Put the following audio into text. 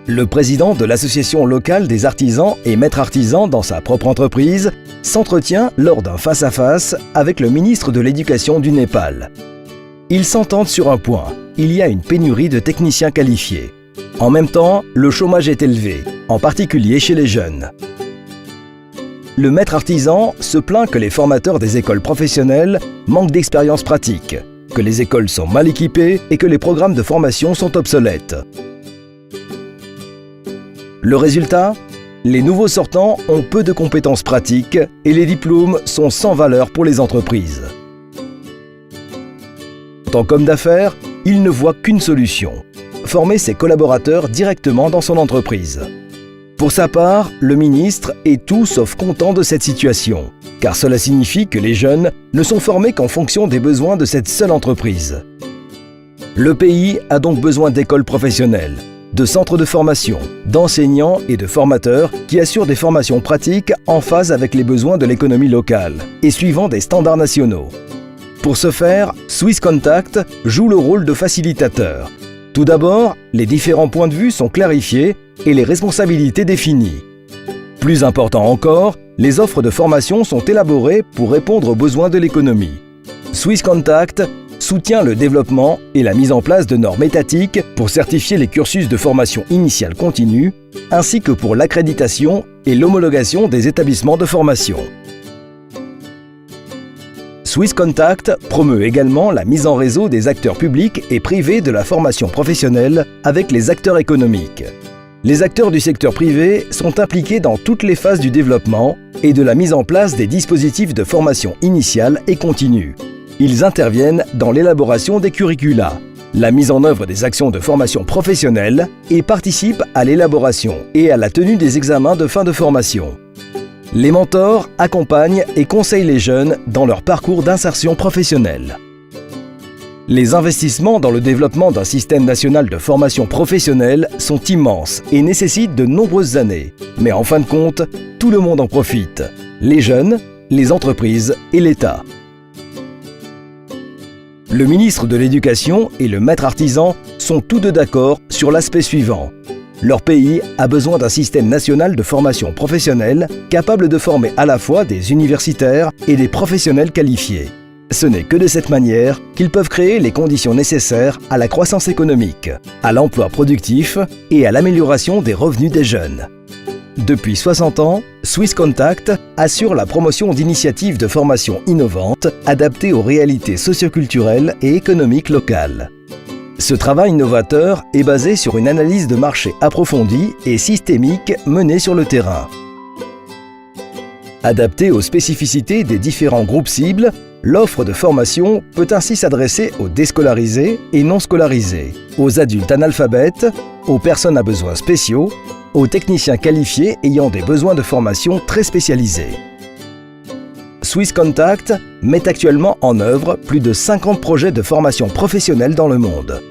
Le président de l'association locale des artisans et maîtres artisans dans sa propre entreprise s'entretient lors d'un face-à-face avec le ministre de l'Éducation du Népal. Ils s'entendent sur un point, il y a une pénurie de techniciens qualifiés. En même temps, le chômage est élevé, en particulier chez les jeunes. Le maître artisan se plaint que les formateurs des écoles professionnelles manquent d'expérience pratique, que les écoles sont mal équipées et que les programmes de formation sont obsolètes. Le résultat ? Les nouveaux sortants ont peu de compétences pratiques et les diplômes sont sans valeur pour les entreprises. En tant qu'homme d'affaires, il ne voit qu'une solution : former ses collaborateurs directement dans son entreprise. Pour sa part, le ministre est tout sauf content de cette situation, car cela signifie que les jeunes ne sont formés qu'en fonction des besoins de cette seule entreprise. Le pays a donc besoin d'écoles professionnelles, de centres de formation, d'enseignants et de formateurs qui assurent des formations pratiques en phase avec les besoins de l'économie locale et suivant des standards nationaux. Pour ce faire, Swisscontact joue le rôle de facilitateur. Tout d'abord, les différents points de vue sont clarifiés et les responsabilités définies. Plus important encore, les offres de formation sont élaborées pour répondre aux besoins de l'économie. Swisscontact soutient le développement et la mise en place de normes étatiques pour certifier les cursus de formation initiale continue, ainsi que pour l'accréditation et l'homologation des établissements de formation. Swisscontact promeut également la mise en réseau des acteurs publics et privés de la formation professionnelle avec les acteurs économiques. Les acteurs du secteur privé sont impliqués dans toutes les phases du développement et de la mise en place des dispositifs de formation initiale et continue. Ils interviennent dans l'élaboration des curricula, la mise en œuvre des actions de formation professionnelle et participent à l'élaboration et à la tenue des examens de fin de formation. Les mentors accompagnent et conseillent les jeunes dans leur parcours d'insertion professionnelle. Les investissements dans le développement d'un système national de formation professionnelle sont immenses et nécessitent de nombreuses années. Mais en fin de compte, tout le monde en profite. Les jeunes, les entreprises et l'État. Le ministre de l'Éducation et le maître artisan sont tous deux d'accord sur l'aspect suivant. Leur pays a besoin d'un système national de formation professionnelle capable de former à la fois des universitaires et des professionnels qualifiés. Ce n'est que de cette manière qu'ils peuvent créer les conditions nécessaires à la croissance économique, à l'emploi productif et à l'amélioration des revenus des jeunes. Depuis 60 ans, Swisscontact assure la promotion d'initiatives de formation innovantes adaptées aux réalités socioculturelles et économiques locales. Ce travail novateur est basé sur une analyse de marché approfondie et systémique menée sur le terrain. Adaptée aux spécificités des différents groupes cibles, l'offre de formation peut ainsi s'adresser aux déscolarisés et non scolarisés, aux adultes analphabètes, aux personnes à besoins spéciaux, aux techniciens qualifiés ayant des besoins de formation très spécialisés. Swisscontact met actuellement en œuvre plus de 50 projets de formation professionnelle dans le monde.